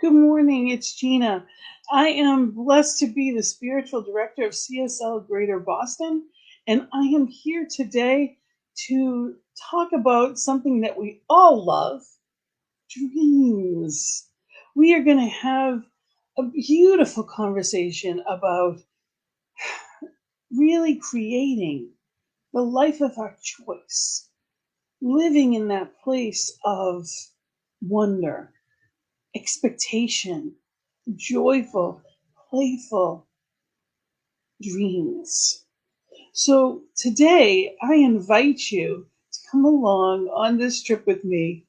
Good morning, it's Gina. I am blessed to be the spiritual director of CSL Greater Boston, and I am here today to talk about something that we all love, dreams. We are going to have a beautiful conversation about really creating the life of our choice, living in that place of wonder, expectation, joyful, playful dreams. So today I invite you to come along on this trip with me.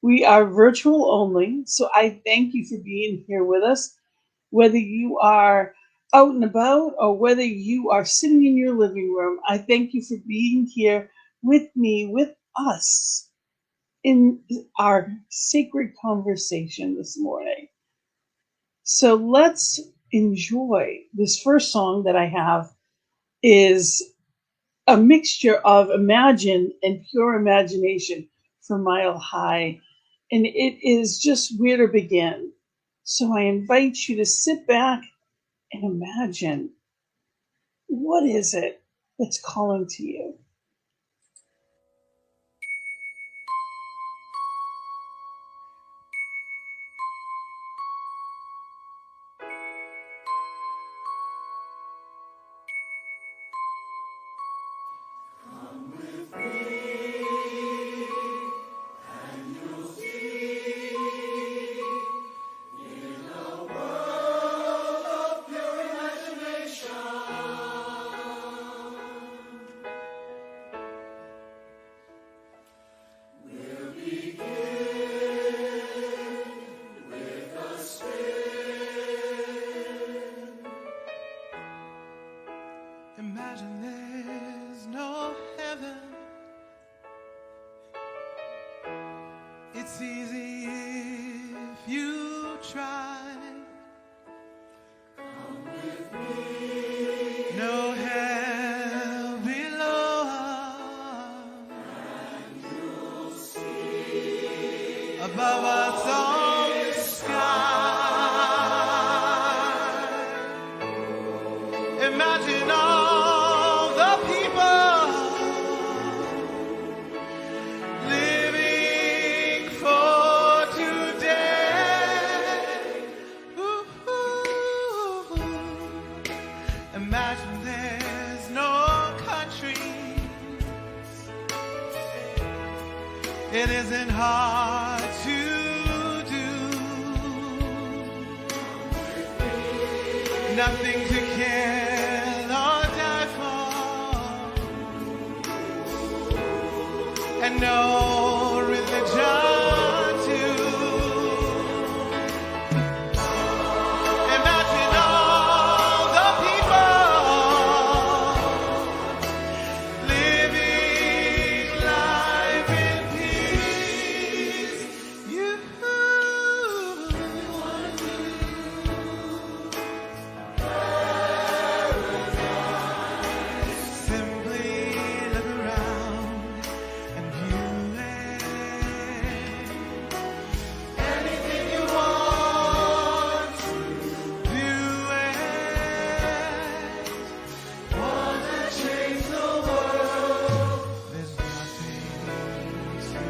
We are virtual only, so I thank you for being here with us, whether you are out and about or whether you are sitting in your living room. I thank you for being here with me, with us in our sacred conversation this morning. So let's enjoy this first song that I have is a mixture of Imagine and Pure Imagination from Mile High. And it is just where to begin. So I invite you to sit back and imagine, what is it that's calling to you? Imagine there's no heaven. It's easy if you try. Come with me. No hell below. And you'll see above us on the sky. Imagine all the people living for today. Ooh. Imagine there's no countries. It isn't hard to do. Nothing to care. And no religion too. Imagine all the people living life in peace. You simply look around. Anything you want to do it. Want to change the world. There's nothing to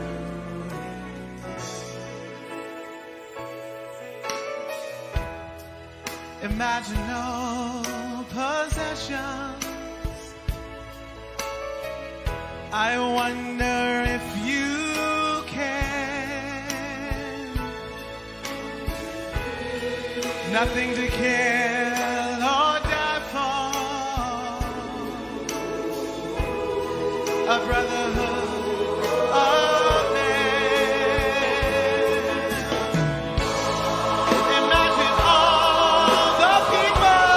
it. Imagine no possessions. I wonder if you can. Nothing to kill or die for. A brotherhood of men. Imagine all the people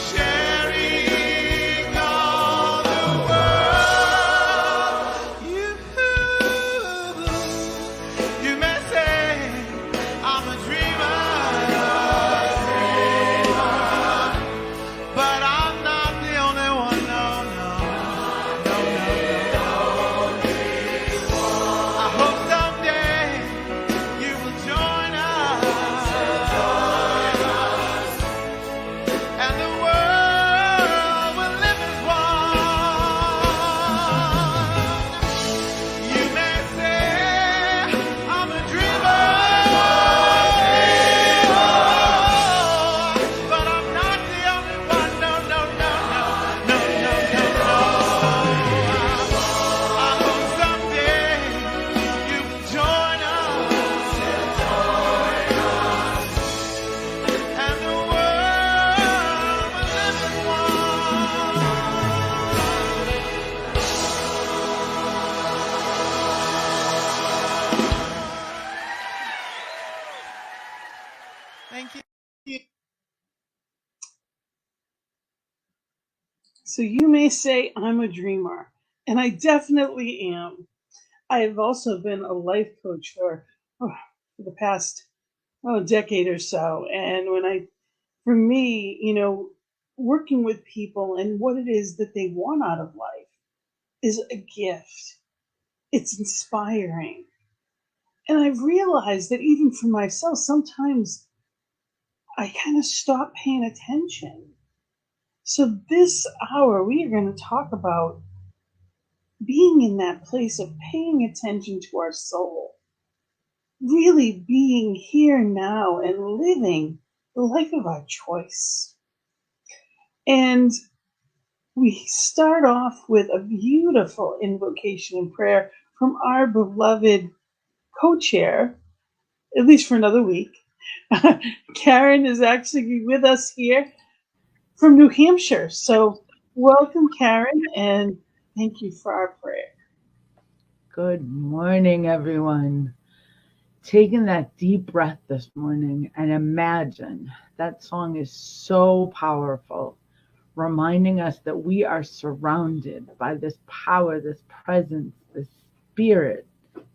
sharing all the world. You may say I'm a dreamer, but I'm not the only one. No, no. So you may say I'm a dreamer, and I definitely am. I have also been a life coach for the past decade or so. And for me, working with people and what it is that they want out of life is a gift. It's inspiring. And I've realized that even for myself, sometimes I kind of stop paying attention. So this hour, we are going to talk about being in that place of paying attention to our soul, really being here now and living the life of our choice. And we start off with a beautiful invocation and prayer from our beloved co chair, at least for another week. Karen is actually with us here from New Hampshire. So, welcome, Karen, and thank you for our prayer. Good morning, everyone. Taking that deep breath this morning and imagine that song is so powerful, reminding us that we are surrounded by this power, this presence, this spirit,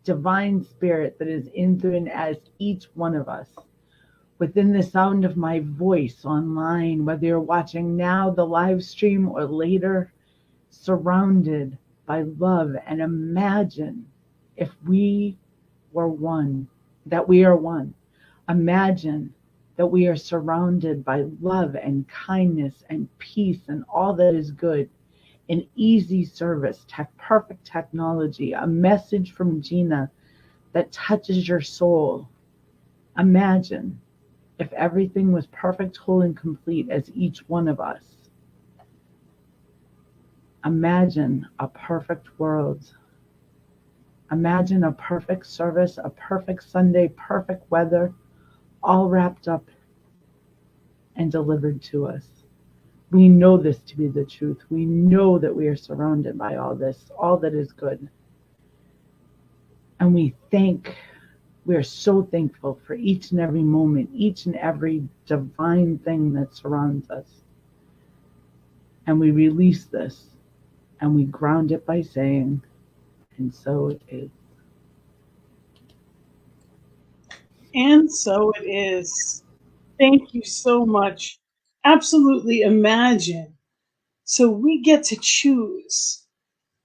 divine spirit that is in through and as each one of us. Within the sound of my voice online, whether you're watching now the live stream or later, surrounded by love, and imagine if we were one, that we are one. Imagine that we are surrounded by love and kindness and peace and all that is good, an easy service, perfect technology, a message from Gina that touches your soul. Imagine if everything was perfect, whole, and complete as each one of us. Imagine a perfect world. Imagine a perfect service, a perfect Sunday, perfect weather, all wrapped up and delivered to us. We know this to be the truth. We know that we are surrounded by all this, all that is good. And we are so thankful for each and every moment, each and every divine thing that surrounds us. And we release this and we ground it by saying, and so it is. And so it is. Thank you so much. Absolutely imagine. So we get to choose,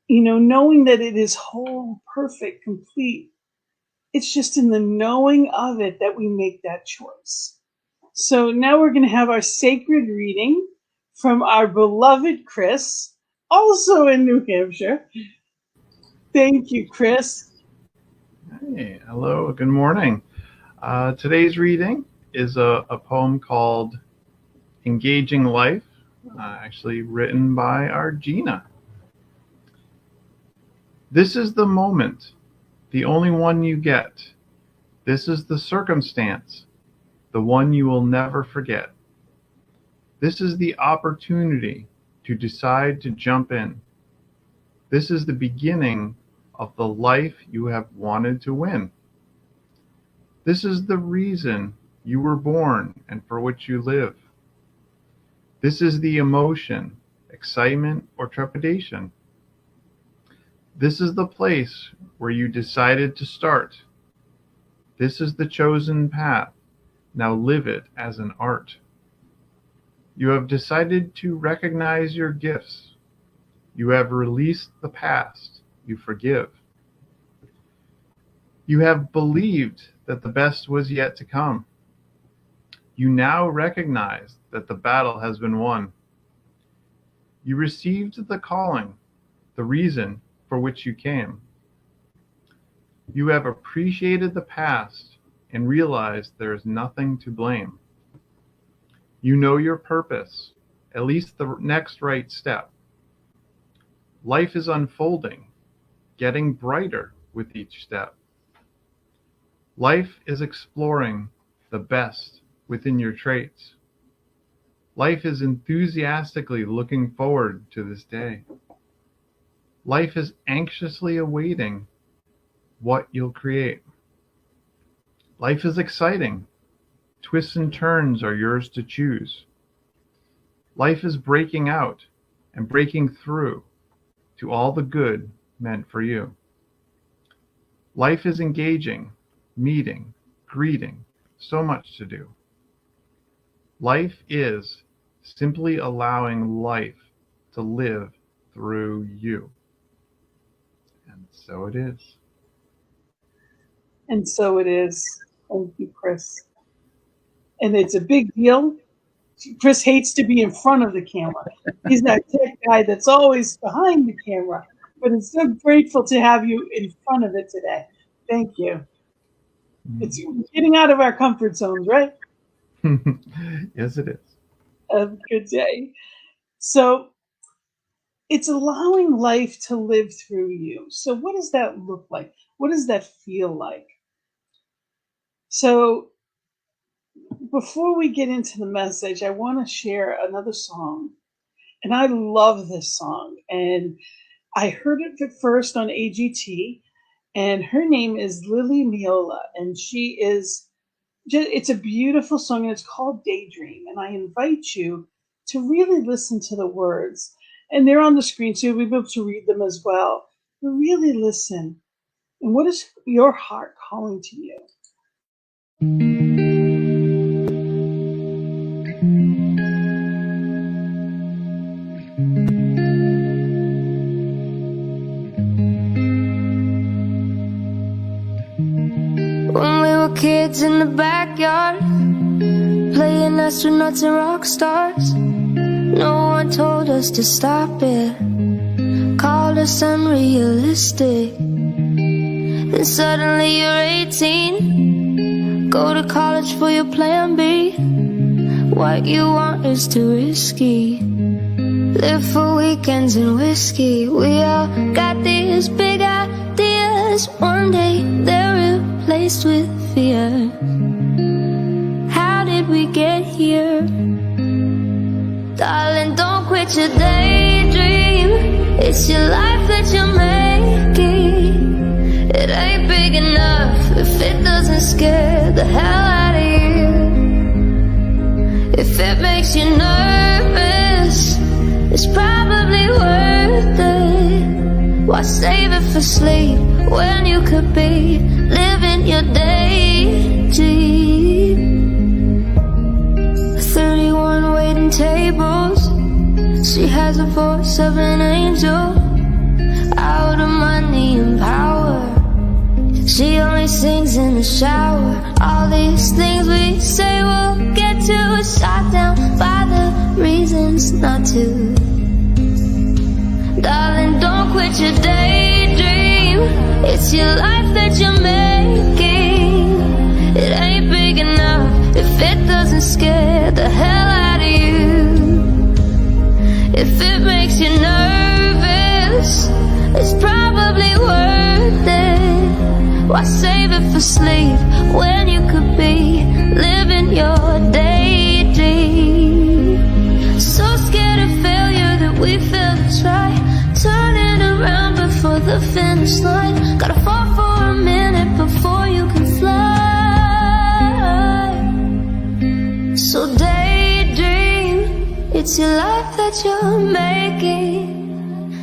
knowing that it is whole, perfect, complete. It's just in the knowing of it that we make that choice. So now we're going to have our sacred reading from our beloved Chris, also in New Hampshire. Thank you, Chris. Hey, hello, good morning. Today's reading is a poem called Engaging Life, actually written by our Gina. This is the moment, the only one you get. This is the circumstance, the one you will never forget. This is the opportunity to decide to jump in. This is the beginning of the life you have wanted to win. This is the reason you were born and for which you live. This is the emotion, excitement, or trepidation. This is the place where you decided to start. This is the chosen path. Now live it as an art. You have decided to recognize your gifts. You have released the past. You forgive. You have believed that the best was yet to come. You now recognize that the battle has been won. You received the calling, the reason for which you came. You have appreciated the past and realized there is nothing to blame. You know your purpose, at least the next right step. Life is unfolding, getting brighter with each step. Life is exploring the best within your traits. Life is enthusiastically looking forward to this day. Life is anxiously awaiting what you'll create. Life is exciting. Twists and turns are yours to choose. Life is breaking out. and breaking through to all the good meant for you. Life is engaging, meeting, greeting, so much to do. Life is simply allowing life to live through you. And so it is. And so it is. Thank you, Chris. And it's a big deal. Chris hates to be in front of the camera. He's that tech guy that's always behind the camera. But it's so grateful to have you in front of it today. Thank you. It's getting out of our comfort zones, right? Yes, it is. Have a good day. So it's allowing life to live through you. So what does that look like? What does that feel like? So before we get into the message, I want to share another song. And I love this song. And I heard it at first on AGT. And her name is Lily Miola. And she is it's a beautiful song, and it's called Daydream. And I invite you to really listen to the words. And they're on the screen, so you'll be able to read them as well. But really listen. And what is your heart calling to you? When we were kids in the backyard, playing astronauts and rock stars, no one told us to stop it, called us unrealistic. Then suddenly you're 18, go to college for your plan B. What you want is too risky, live for weekends and whiskey. We all got these big ideas, one day they're replaced with fear. How did we get here? Darling, don't quit your daydream. It's your life that you're making. It ain't big enough if it doesn't scare the hell out of you. If it makes you nervous, it's probably worth it. Why save it for sleep when you could be living your daydream? 31 waiting tables, she has the voice of an angel, out of money and power. She only sings in the shower. All these things we say we'll get to are shot down by the reasons not to. Darling, don't quit your daydream. It's your life that you're making. It ain't big enough if it doesn't scare the hell out of you. If it makes you nervous, it's probably worth it. Why save it for sleep when you could be living your daydream? So scared of failure that we fail to try, turning around before the finish line. Gotta fall for a minute before you can fly. So daydream, it's your life that you're making.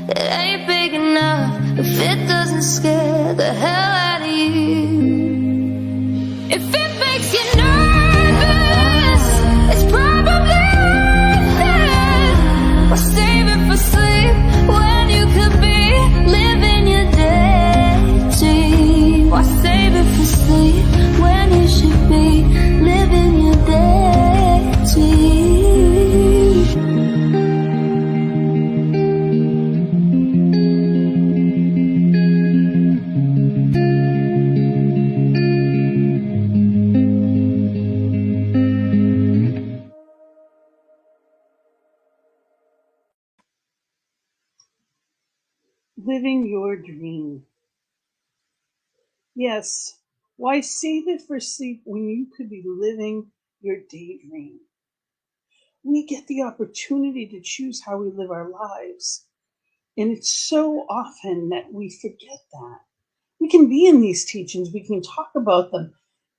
It ain't big enough if it doesn't scare the hell out of you. If it makes you nervous, it's probably worth it. Why save it for sleep when you could be living your daydream? Why save it for sleep when you should be living your daydream? Living your dream. Yes, why save it for sleep when you could be living your daydream? We get the opportunity to choose how we live our lives. And it's so often that we forget that. We can be in these teachings, we can talk about them.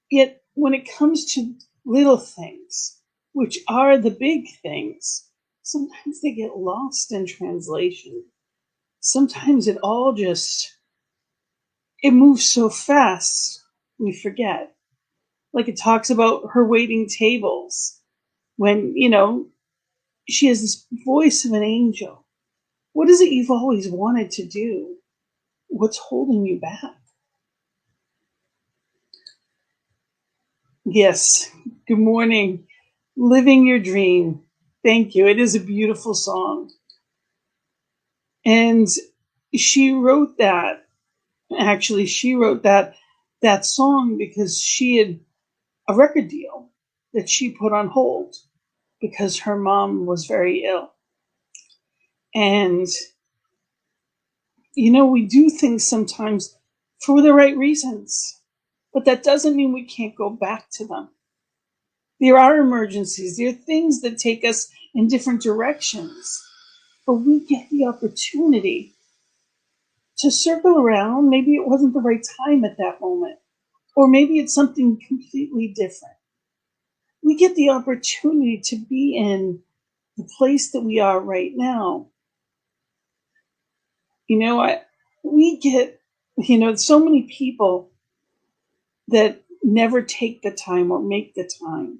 Yet when it comes to little things, which are the big things, sometimes they get lost in translation. Sometimes it all just, it moves so fast, we forget. Like it talks about her waiting tables when, she has this voice of an angel. What is it you've always wanted to do? What's holding you back? Yes. Good morning. Living Your Dream. Thank you. It is a beautiful song. And she wrote that. Actually, she wrote that song because she had a record deal that she put on hold because her mom was very ill. And, we do things sometimes for the right reasons, but that doesn't mean we can't go back to them. There are emergencies. There are things that take us in different directions, but we get the opportunity to circle around. Maybe it wasn't the right time at that moment, or maybe it's something completely different. We get the opportunity to be in the place that we are right now. We get, so many people that never take the time or make the time.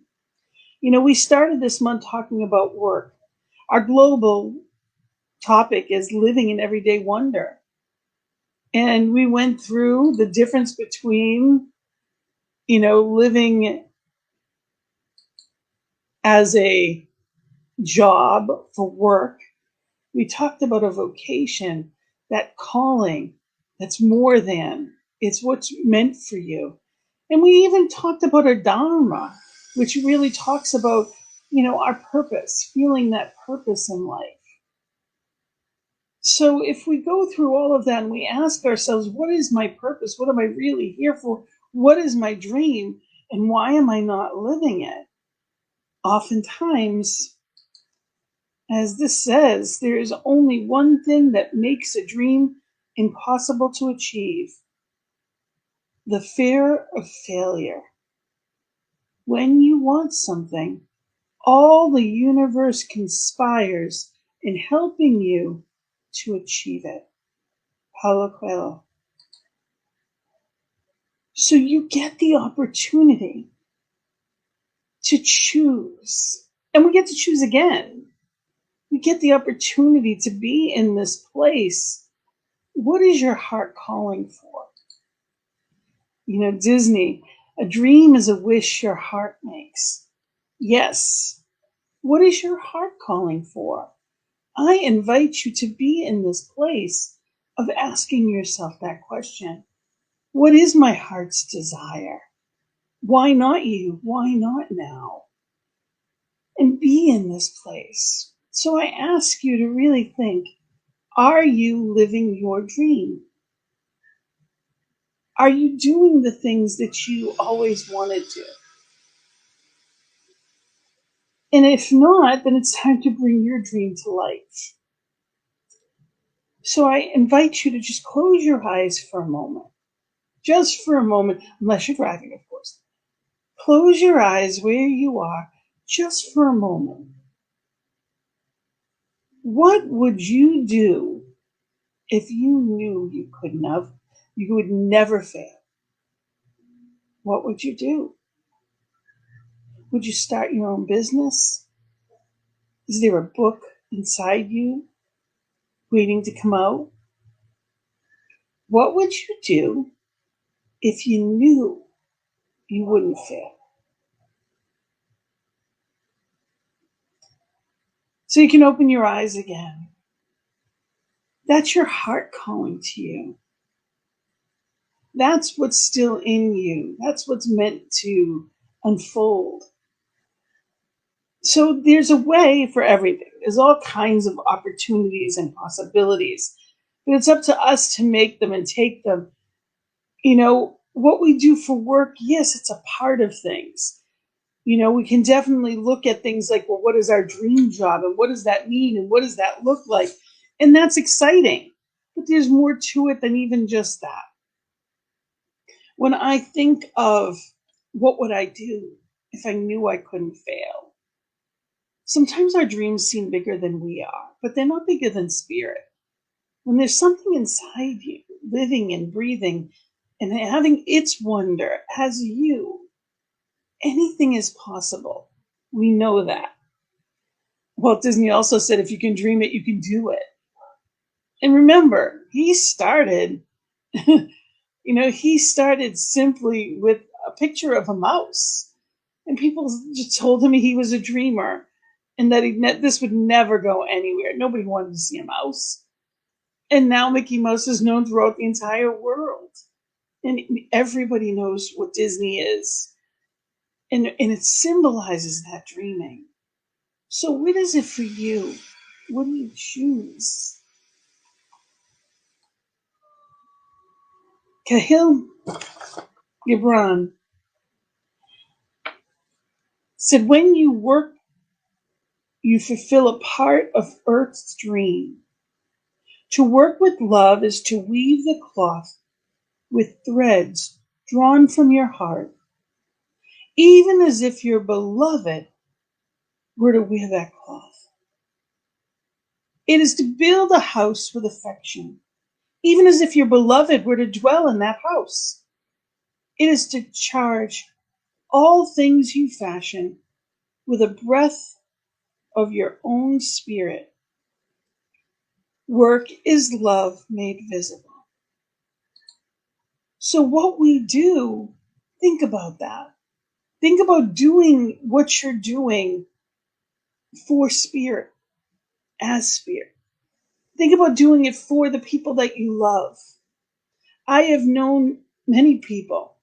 We started this month talking about work. Our global topic is living in everyday wonder. And we went through the difference between, living as a job for work. We talked about a vocation, that calling that's more than, it's what's meant for you. And we even talked about our Dharma, which really talks about, our purpose, feeling that purpose in life. So if we go through all of that and we ask ourselves, what is my purpose? What am I really here for? What is my dream? And why am I not living it? Oftentimes, as this says, there is only one thing that makes a dream impossible to achieve: the fear of failure. When you want something, all the universe conspires in helping you to achieve it. Paulo Coelho. So you get the opportunity to choose, and we get to choose again. We get the opportunity to be in this place. What is your heart calling for? Disney, a dream is a wish your heart makes. Yes. What is your heart calling for? I invite you to be in this place of asking yourself that question. What is my heart's desire? Why not you? Why not now? And be in this place. So I ask you to really think, are you living your dream? Are you doing the things that you always wanted to? And if not, then it's time to bring your dream to life. So I invite you to just close your eyes for a moment. Just for a moment, unless you're driving, of course. Close your eyes where you are, just for a moment. What would you do if you knew you would never fail? What would you do? Would you start your own business? Is there a book inside you waiting to come out? What would you do if you knew you wouldn't fail? So you can open your eyes again. That's your heart calling to you. That's what's still in you. That's what's meant to unfold. So there's a way for everything. There's all kinds of opportunities and possibilities. But it's up to us to make them and take them. What we do for work, yes, it's a part of things. We can definitely look at things like, well, what is our dream job? And what does that mean? And what does that look like? And that's exciting. But there's more to it than even just that. When I think of what would I do if I knew I couldn't fail? Sometimes our dreams seem bigger than we are, but they're not bigger than spirit. When there's something inside you, living and breathing and having its wonder as you, anything is possible. We know that. Walt Disney also said, if you can dream it, you can do it. And remember, he started, he started simply with a picture of a mouse. And people just told him he was a dreamer and that this would never go anywhere. Nobody wanted to see a mouse. And now Mickey Mouse is known throughout the entire world. And everybody knows what Disney is. And it symbolizes that dreaming. So what is it for you? What do you choose? Kahil Gibran said, when you work, you fulfill a part of Earth's dream. To work with love is to weave the cloth with threads drawn from your heart, even as if your beloved were to wear that cloth. It is to build a house with affection, even as if your beloved were to dwell in that house. It is to charge all things you fashion with a breath of your own spirit. Work is love made visible. So what we do, think about that. Think about doing what you're doing for spirit, as spirit. Think about doing it for the people that you love. I have known many people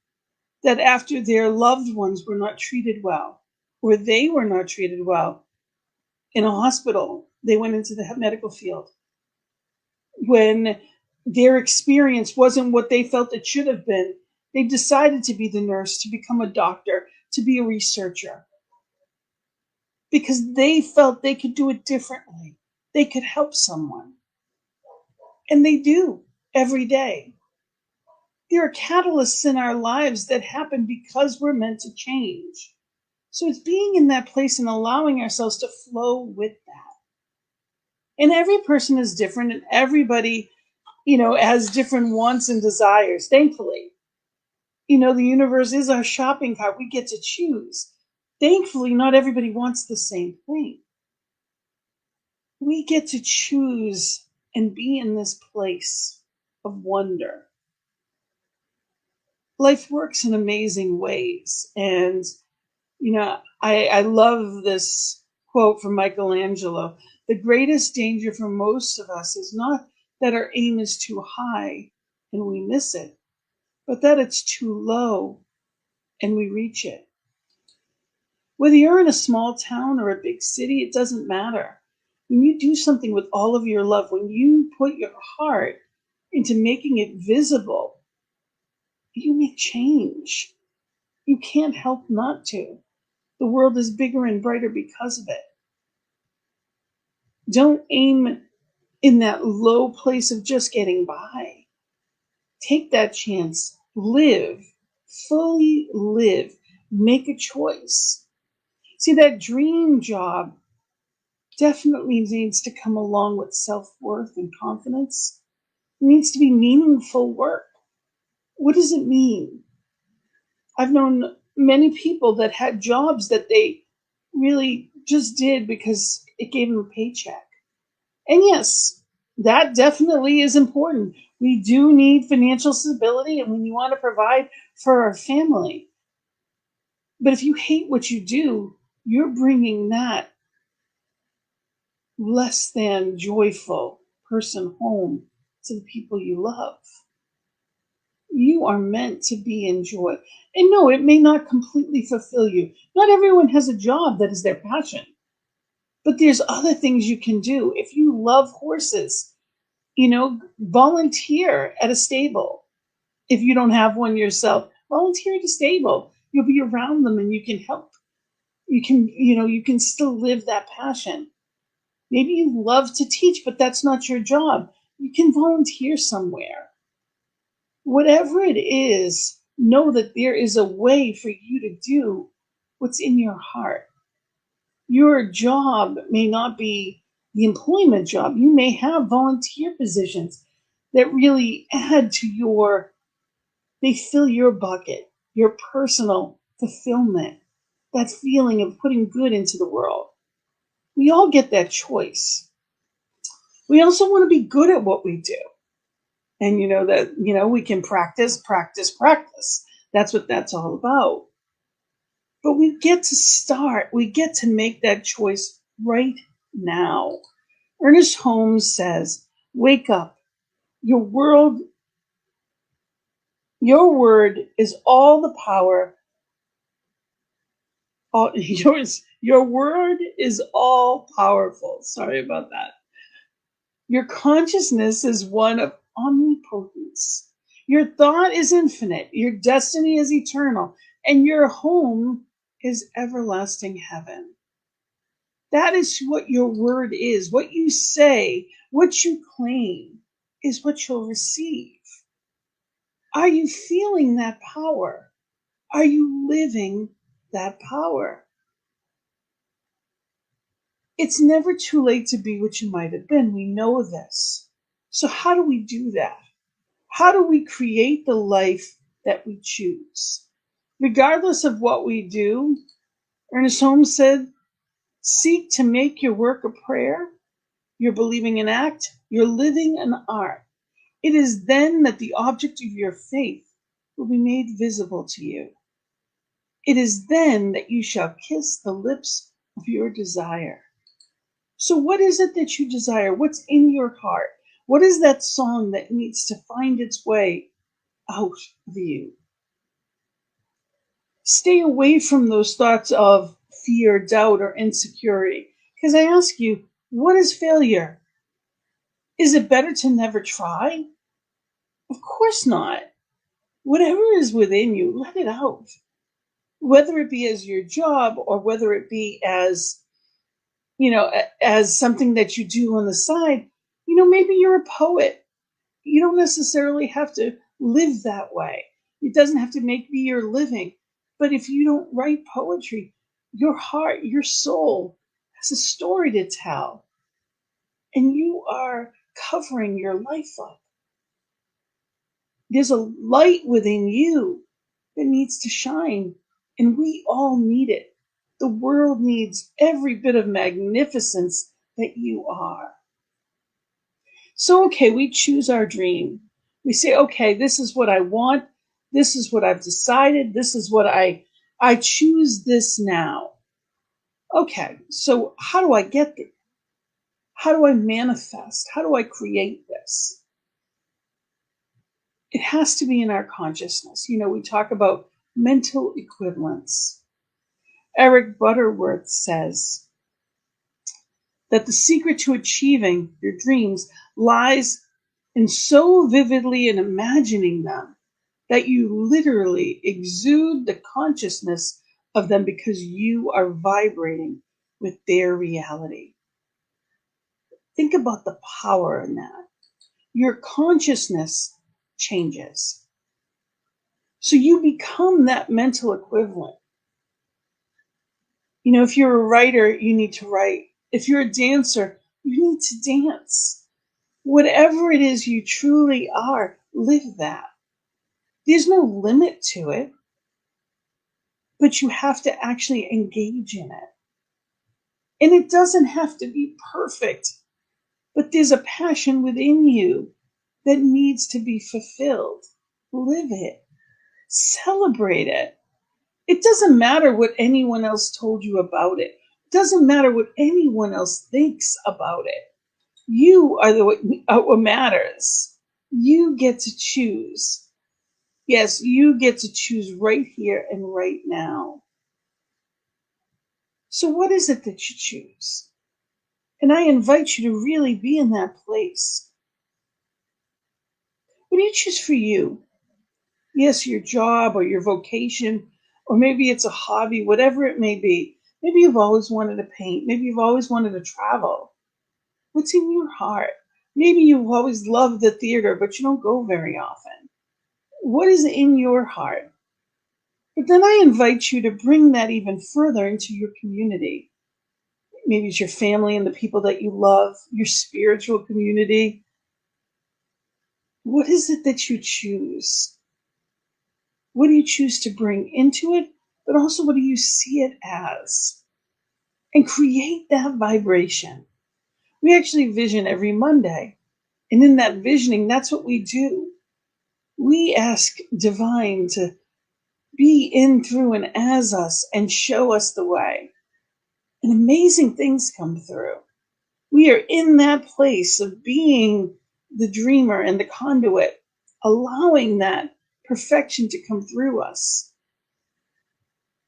that after their loved ones were not treated well, or they were not treated well in a hospital, they went into the medical field. When their experience wasn't what they felt it should have been, they decided to be the nurse, to become a doctor, to be a researcher, because they felt they could do it differently. They could help someone. And they do every day. There are catalysts in our lives that happen because we're meant to change. So it's being in that place and allowing ourselves to flow with that. And every person is different, and everybody, has different wants and desires, thankfully. The universe is our shopping cart. We get to choose. Thankfully, not everybody wants the same thing. We get to choose and be in this place of wonder. Life works in amazing ways. And, I love this quote from Michelangelo. The greatest danger for most of us is not that our aim is too high and we miss it, but that it's too low and we reach it. Whether you're in a small town or a big city, it doesn't matter. When you do something with all of your love, when you put your heart into making it visible, you make change. You can't help not to. The world is bigger and brighter because of it. Don't aim in that low place of just getting by. Take that chance. Live. Fully live. Make a choice. See, that dream job definitely needs to come along with self-worth and confidence. It needs to be meaningful work. What does it mean? I've known many people that had jobs that they really just did because it gave them a paycheck. And yes, that definitely is important. We do need financial stability, and we want to provide for our family. But if you hate what you do, you're bringing that less than joyful person home to the people you love. You are meant to be in joy. And no, it may not completely fulfill you. Not everyone has a job that is their passion. But there's other things you can do. If you love horses, volunteer at a stable. If you don't have one yourself, volunteer at a stable. You'll be around them and you can help. You can still live that passion. Maybe you love to teach, but that's not your job. You can volunteer somewhere. Whatever it is, know that there is a way for you to do what's in your heart. Your job may not be the employment job. You may have volunteer positions that really add to they fill your bucket, your personal fulfillment, that feeling of putting good into the world. We all get that choice. We also want to be good at what we do. And we can practice. That's what that's all about. But we get to start. We get to make that choice right now. Ernest Holmes says, wake up. Your word is all the power. Your word is all powerful. Sorry about that. Your consciousness is one of omnipotence. Your thought is infinite. Your destiny is eternal. And your home is everlasting heaven. That is what your word is. What you say, what you claim is what you'll receive. Are you feeling that power? Are you living that power? It's never too late to be what you might have been. We know this. So how do we do that? How do we create the life that we choose? Regardless of what we do, Ernest Holmes said, seek to make your work a prayer, your believing an act, your living an art. It is then that the object of your faith will be made visible to you. It is then that you shall kiss the lips of your desire. So what is it that you desire? What's in your heart? What is that song that needs to find its way out of you? Stay away from those thoughts of fear, doubt, or insecurity. Because I ask you, what is failure? Is it better to never try? Of course not. Whatever is within you, let it out. Whether it be as your job or whether it be as something that you do on the side, maybe you're a poet. You don't necessarily have to live that way. It doesn't have to be your living. But if you don't write poetry, your heart, your soul has a story to tell. And you are covering your life up. There's a light within you that needs to shine, and we all need it. The world needs every bit of magnificence that you are. So, okay, we choose our dream. We say, okay, this is what I want. This is what I've decided. This is what I choose this now. Okay, so how do I get there? How do I manifest? How do I create this? It has to be in our consciousness. We talk about mental equivalence. Eric Butterworth says that the secret to achieving your dreams lies in so vividly in imagining them that you literally exude the consciousness of them because you are vibrating with their reality. Think about the power in that. Your consciousness changes. So you become that mental equivalent. If you're a writer, you need to write. If you're a dancer, you need to dance. Whatever it is you truly are, live that. There's no limit to it, but you have to actually engage in it. And it doesn't have to be perfect, but there's a passion within you that needs to be fulfilled. Live it. Celebrate it. It doesn't matter what anyone else told you about it. It doesn't matter what anyone else thinks about it. You are what matters. You get to choose. Yes, you get to choose right here and right now. So what is it that you choose? And I invite you to really be in that place. What do you choose for you? Yes, your job or your vocation, or maybe it's a hobby, whatever it may be. Maybe you've always wanted to paint. Maybe you've always wanted to travel. What's in your heart? Maybe you've always loved the theater, but you don't go very often. What is in your heart? But then I invite you to bring that even further into your community. Maybe it's your family and the people that you love, your spiritual community. What is it that you choose? What do you choose to bring into it? But also, what do you see it as? And create that vibration. We actually vision every Monday. And in that visioning, that's what we do. We ask Divine to be in, through, and as us and show us the way. And amazing things come through. We are in that place of being the dreamer and the conduit, allowing that perfection to come through us.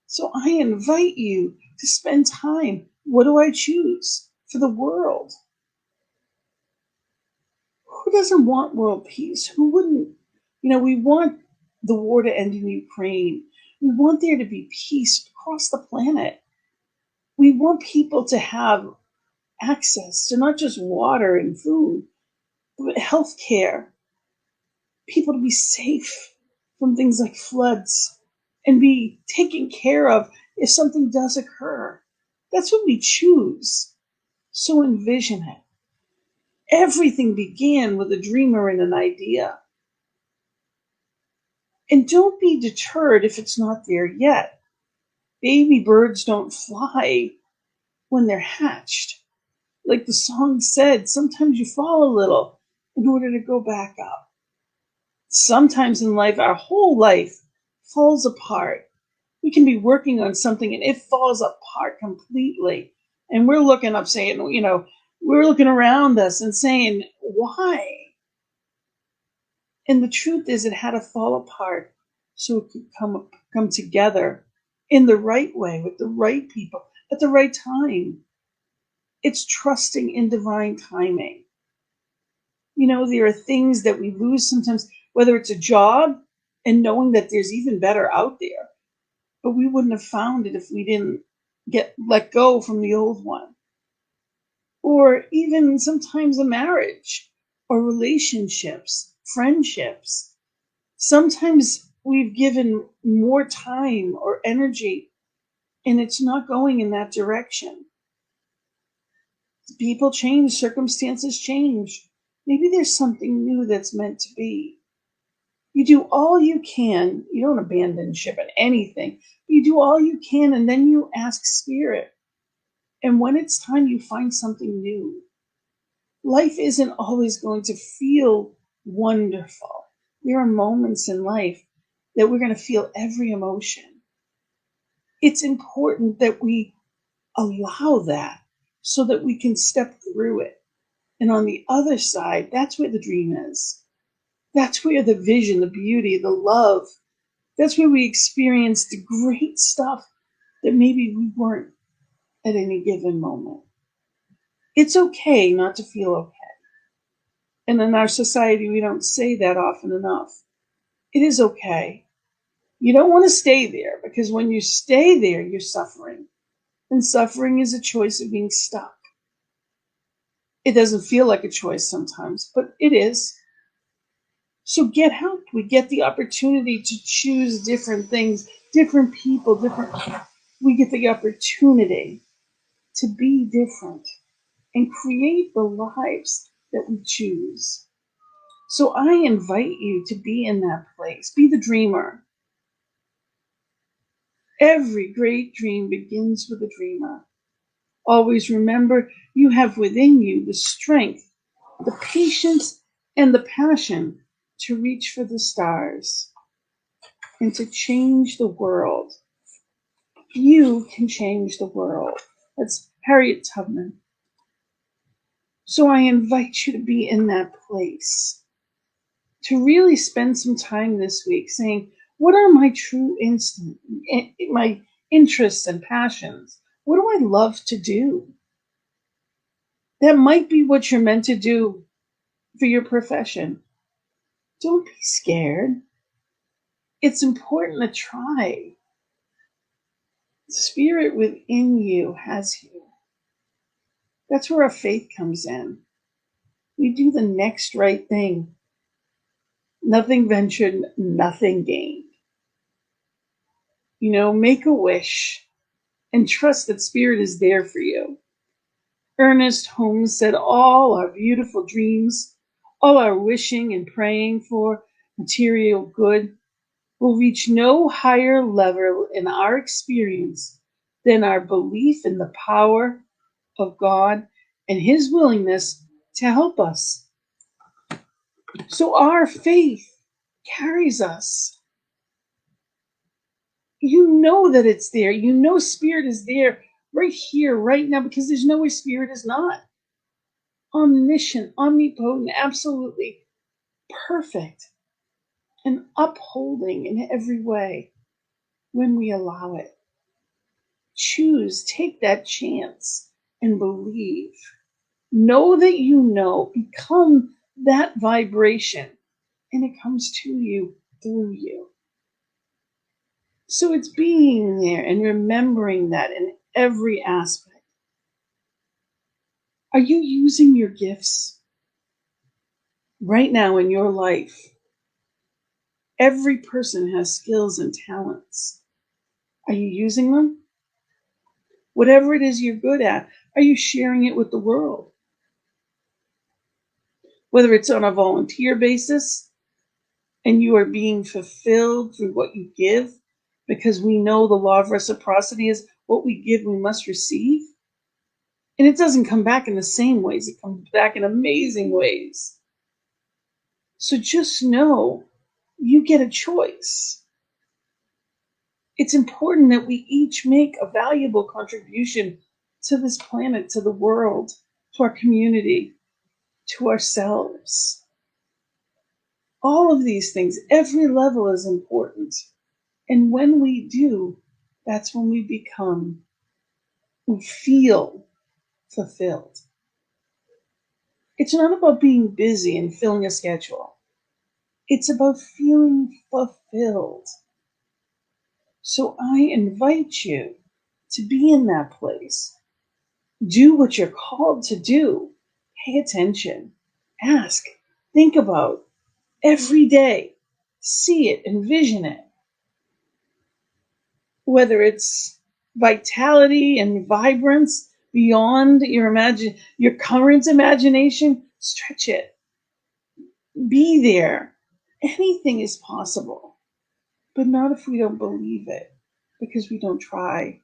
So I invite you to spend time. What do I choose for the world? Who doesn't want world peace? Who wouldn't? We want the war to end in Ukraine. We want there to be peace across the planet. We want people to have access to not just water and food, but health care. People to be safe from things like floods and be taken care of if something does occur. That's what we choose. So envision it. Everything began with a dreamer and an idea. And don't be deterred if it's not there yet. Baby birds don't fly when they're hatched. Like the song said, sometimes you fall a little in order to go back up. Sometimes in life, our whole life falls apart. We can be working on something and it falls apart completely. And we're looking up saying, we're looking around us and saying, why? And the truth is it had to fall apart so it could come together in the right way with the right people at the right time. It's trusting in divine timing. There are things that we lose sometimes, whether it's a job and knowing that there's even better out there, but we wouldn't have found it if we didn't let go from the old one. Or even sometimes a marriage or relationships, friendships. Sometimes we've given more time or energy and it's not going in that direction. People change, circumstances change. Maybe there's something new that's meant to be. You do all you can. You don't abandon ship in anything. You do all you can and then you ask Spirit. And when it's time, you find something new. Life isn't always going to feel wonderful. There are moments in life that we're going to feel every emotion. It's important that we allow that so that we can step through it. And on the other side, that's where the dream is. That's where the vision, the beauty, the love, that's where we experience the great stuff that maybe we weren't at any given moment. It's okay not to feel okay. And in our society, we don't say that often enough. It is okay. You don't want to stay there because when you stay there, you're suffering. And suffering is a choice of being stuck. It doesn't feel like a choice sometimes, but it is. So get help. We get the opportunity to choose different things, different people, we get the opportunity to be different and create the lives that we choose. So I invite you to be in that place. Be the dreamer. Every great dream begins with a dreamer. Always remember you have within you the strength, the patience, and the passion to reach for the stars and to change the world. You can change the world. That's Harriet Tubman. So I invite you to be in that place, to really spend some time this week saying, what are my true my interests and passions? What do I love to do? That might be what you're meant to do for your profession. Don't be scared. It's important to try. The Spirit within you has you. That's where our faith comes in. We do the next right thing. Nothing ventured, nothing gained. Make a wish and trust that Spirit is there for you. Ernest Holmes said all our beautiful dreams, all our wishing and praying for material good will reach no higher level in our experience than our belief in the power of God and His willingness to help us. So our faith carries us. You know that it's there. You know Spirit is there right here, right now, because there's nowhere Spirit is not. Omniscient, omnipotent, absolutely perfect, and upholding in every way when we allow it. Choose, take that chance and believe. Know that you know, become that vibration, and it comes to you through you. So it's being there and remembering that in every aspect. Are you using your gifts right now in your life? Every person has skills and talents. Are you using them? Whatever it is you're good at, are you sharing it with the world? Whether it's on a volunteer basis and you are being fulfilled through what you give, because we know the law of reciprocity is what we give, we must receive. And it doesn't come back in the same ways, it comes back in amazing ways. So just know you get a choice. It's important that we each make a valuable contribution to this planet, to the world, to our community, to ourselves. All of these things, every level is important. And when we do, that's when we feel fulfilled. It's not about being busy and filling a schedule. It's about feeling fulfilled. So I invite you to be in that place. Do what you're called to do. Pay attention. Ask. Think about. Every day. See it. Envision it. Whether it's vitality and vibrance beyond your current imagination, stretch it. Be there. Anything is possible. But not if we don't believe it, because we don't try,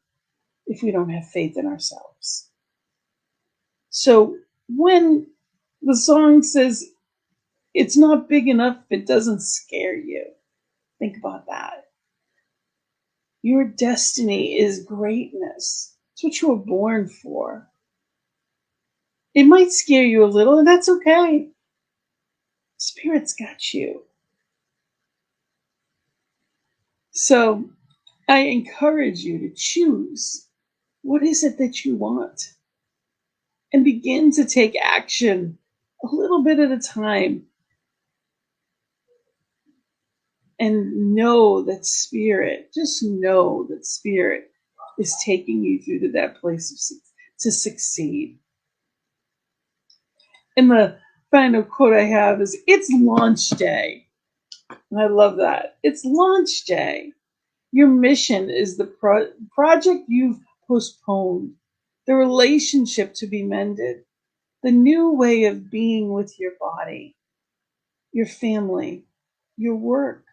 if we don't have faith in ourselves. So when the song says it's not big enough if it doesn't scare you, think about that. Your destiny is greatness. It's what you were born for. It might scare you a little, and that's okay. Spirit's got you. So I encourage you to choose. What is it that you want? And begin to take action a little bit at a time. And know that Spirit is taking you through to that place to succeed. And the final quote I have is, it's launch day. And I love that. It's launch day. Your mission is the project you've postponed, the relationship to be mended, the new way of being with your body, your family, your work,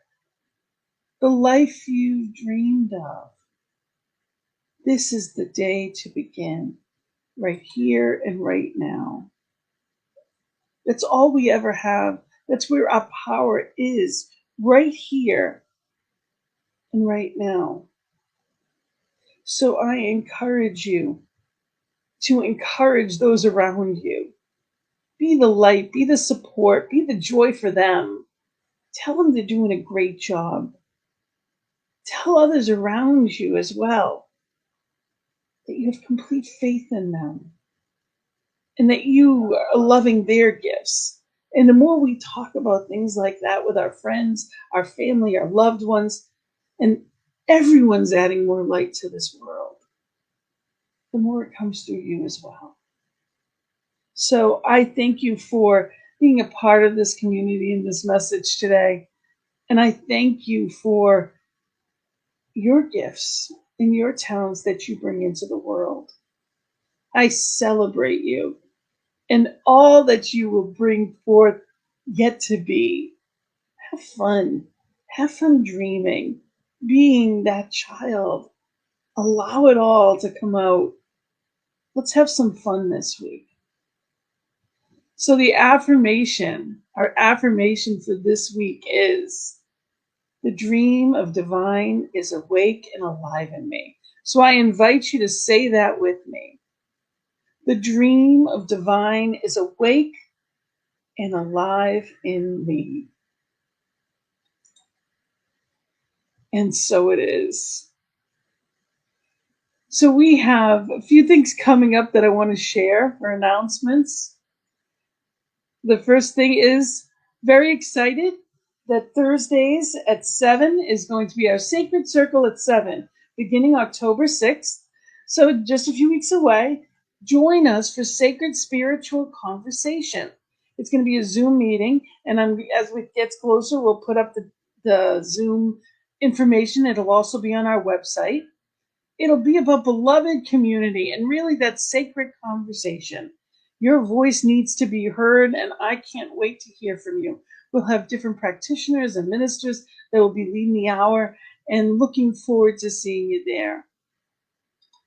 the life you've dreamed of. This is the day to begin, right here and right now. That's all we ever have. That's where our power is, right here and right now. So I encourage you to encourage those around you. Be the light, be the support, be the joy for them. Tell them they're doing a great job. Tell others around you as well that you have complete faith in them and that you are loving their gifts. And the more we talk about things like that with our friends, our family, our loved ones, and everyone's adding more light to this world, the more it comes through you as well. So I thank you for being a part of this community and this message today. And I thank you for your gifts and your talents that you bring into the world. I celebrate you and all that you will bring forth yet to be. Have fun. Have fun dreaming, being that child. Allow it all to come out. Let's have some fun this week. So our affirmation for this week is: the dream of divine is awake and alive in me. So I invite you to say that with me. The dream of divine is awake and alive in me. And so it is. So we have a few things coming up that I want to share for announcements. The first thing is, very excited that Thursdays at 7 is going to be our Sacred Circle at 7, beginning October 6th. So just a few weeks away. Join us for Sacred Spiritual Conversation. It's going to be a Zoom meeting, and as it gets closer, we'll put up the Zoom information. It'll also be on our website. It'll be about beloved community and really that sacred conversation. Your voice needs to be heard, and I can't wait to hear from you. We'll have different practitioners and ministers that will be leading the hour, and looking forward to seeing you there.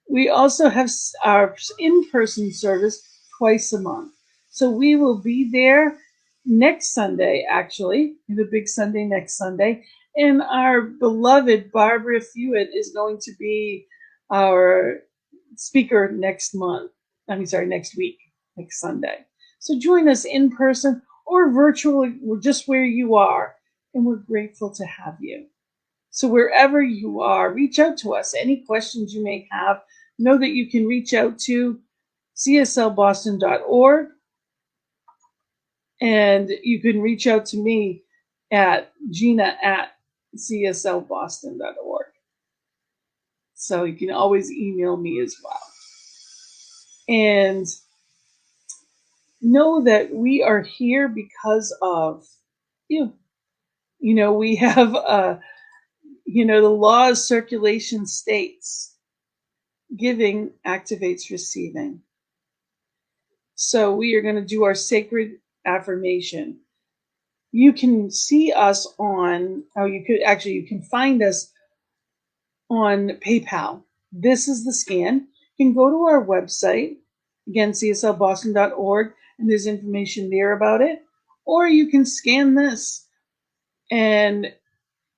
We also have our in-person service twice a month. So we will be there next Sunday, actually, the big Sunday next Sunday. And our beloved Barbara Fewitt is going to be our speaker next week, next Sunday. So join us in person or virtually, just where you are. And we're grateful to have you. So wherever you are, reach out to us. Any questions you may have, know that you can reach out to cslboston.org, and you can reach out to me at Gina at cslboston.org. So you can always email me as well. And know that we are here because of you. You know, we have, the law of circulation states giving activates receiving. So we are going to do our sacred affirmation. You can see us you can find us on PayPal. This is the scan. You can go to our website, again, cslboston.org, and there's information there about it. Or you can scan this, and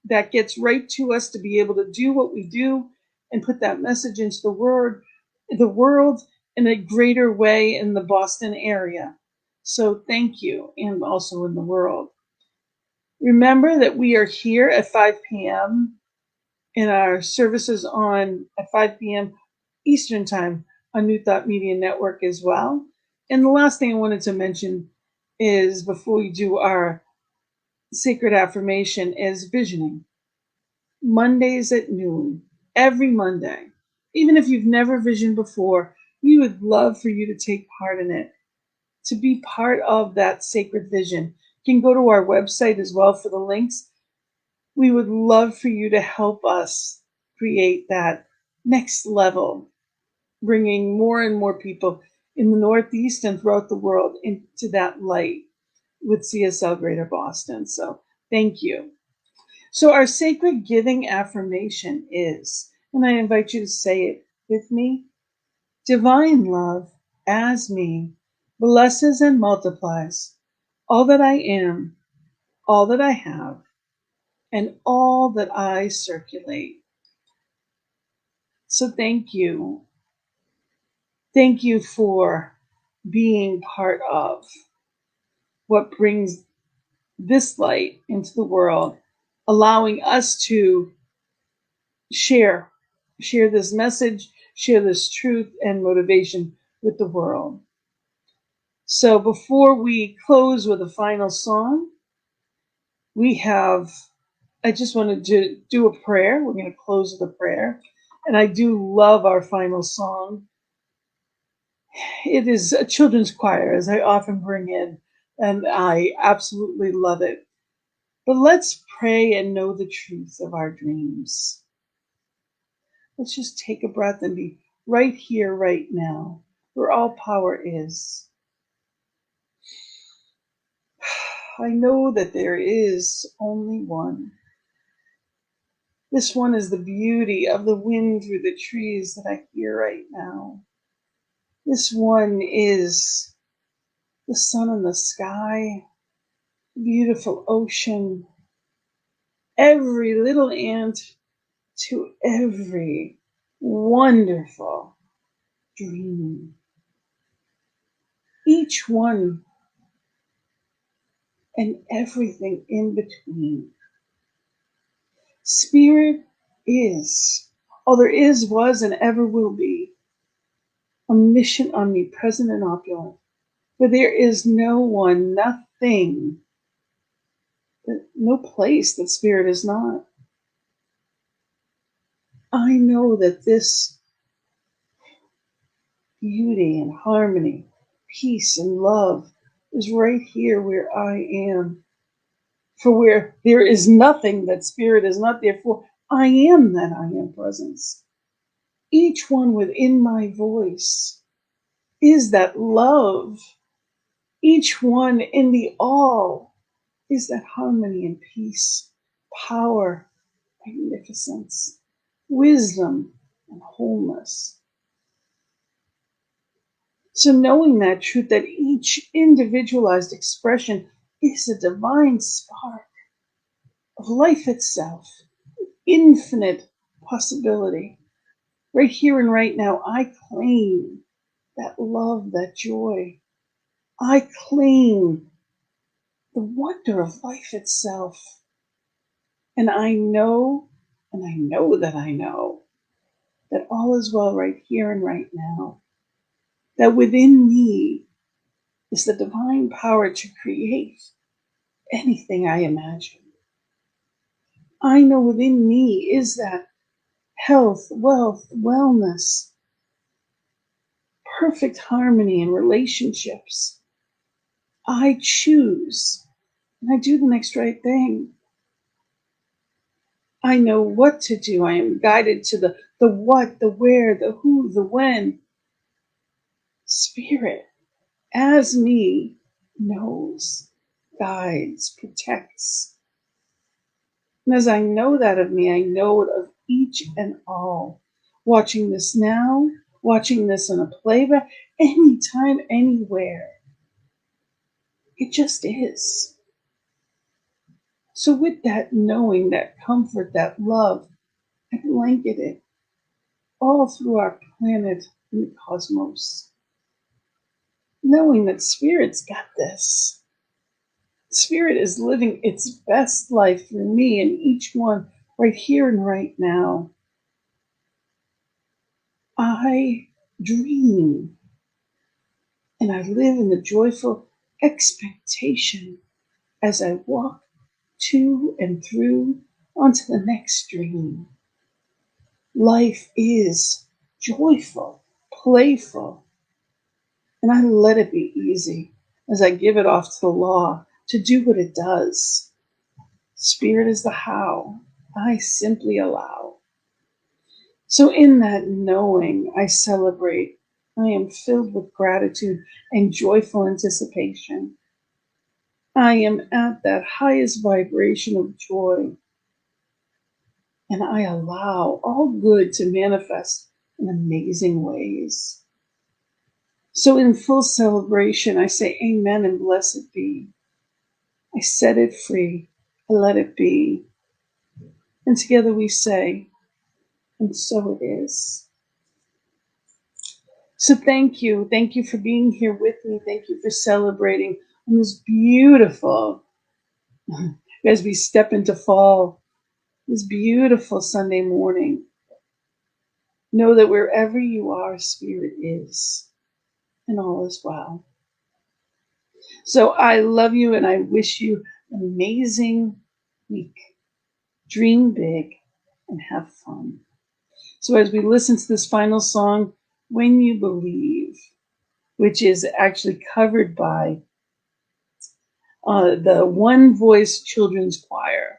that gets right to us to be able to do what we do and put that message into the world in a greater way in the Boston area. So thank you, and also in the world. Remember that we are here at 5 p.m. in our services at 5 p.m. Eastern Time on New Thought Media Network as well. And the last thing I wanted to mention is, before we do our sacred affirmation, is visioning. Mondays at noon, every Monday. Even if you've never visioned before, we would love for you to take part in it, to be part of that sacred vision. You can go to our website as well for the links. We would love for you to help us create that next level, bringing more and more people in the Northeast and throughout the world into that light with CSL Greater Boston. So thank you. So our sacred giving affirmation is, and I invite you to say it with me: divine love as me blesses and multiplies all that I am, all that I have, and all that I circulate. So thank you. Thank you for being part of what brings this light into the world, allowing us to share this message, share this truth and motivation with the world. So before we close with a final song, I just wanted to do a prayer. We're going to close with a prayer. And I do love our final song. It is a children's choir, as I often bring in, and I absolutely love it. But let's pray and know the truth of our dreams. Let's just take a breath and be right here, right now. where all power is. I know that there is only one. This one is the beauty of the wind through the trees that I hear right now. This one is the sun in the sky, the beautiful ocean, every little ant to every wonderful dream. Each one and everything in between. Spirit is, all there is, was, and ever will be, omniscient, omnipresent, and opulent. For there is no one, nothing, no place that spirit is not. I know that this beauty and harmony, peace and love is right here where I am. For where there is nothing that spirit is not, therefore I am that I am presence. Each one within my voice is that love. Each one in the all is that harmony and peace, power, magnificence, wisdom, and wholeness. So knowing that truth, that each individualized expression is a divine spark of life itself, infinite possibility. Right here and right now, I claim that love, that joy. I claim the wonder of life itself. And I know that all is well right here and right now. That within me is the divine power to create anything I imagine. I know within me is that health, wealth, wellness, perfect harmony in relationships. I choose, and I do the next right thing. I know what to do. I am guided to the what, the where, the who, the when. Spirit, as me, knows, guides, protects. And as I know that of me, I know it of each and all. Watching this now, watching this on a playback, anytime, anywhere. It just is. So with that knowing, that comfort, that love, I blanket it all through our planet and the cosmos. Knowing that Spirit's got this. Spirit is living its best life through me and each one right here and right now. I dream and I live in the joyful expectation as I walk to and through onto the next dream. Life is joyful, playful, and I let it be easy as I give it off to the law to do what it does. Spirit is the how. I simply allow. So in that knowing, I celebrate. I am filled with gratitude and joyful anticipation. I am at that highest vibration of joy. And I allow all good to manifest in amazing ways. So in full celebration, I say amen and blessed be. I set it free. I let it be. And together we say, and so it is. So thank you. Thank you for being here with me. Thank you for celebrating on this beautiful, as we step into fall, this beautiful Sunday morning. Know that wherever you are, Spirit is, and all is well. So I love you and I wish you an amazing week. Dream big and have fun. So as we listen to this final song, When You Believe, which is actually covered by the One Voice Children's Choir,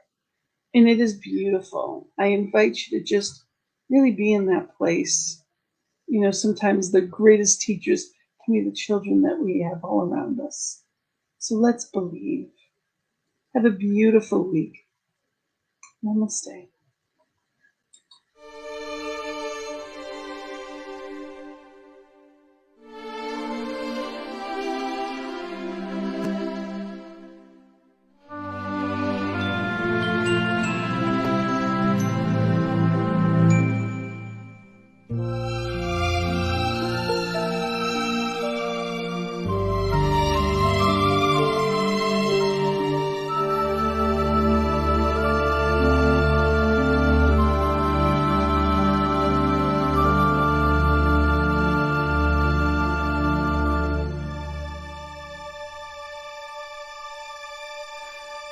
and it is beautiful. I invite you to just really be in that place sometimes the greatest teachers can be the children that we have all around us. So let's believe. Have a beautiful week. Namaste.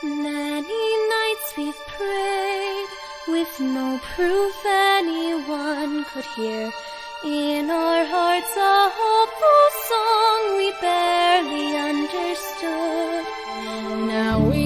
Many nights we've prayed with no proof anyone could hear. In our hearts a hopeful song we barely understood. Now we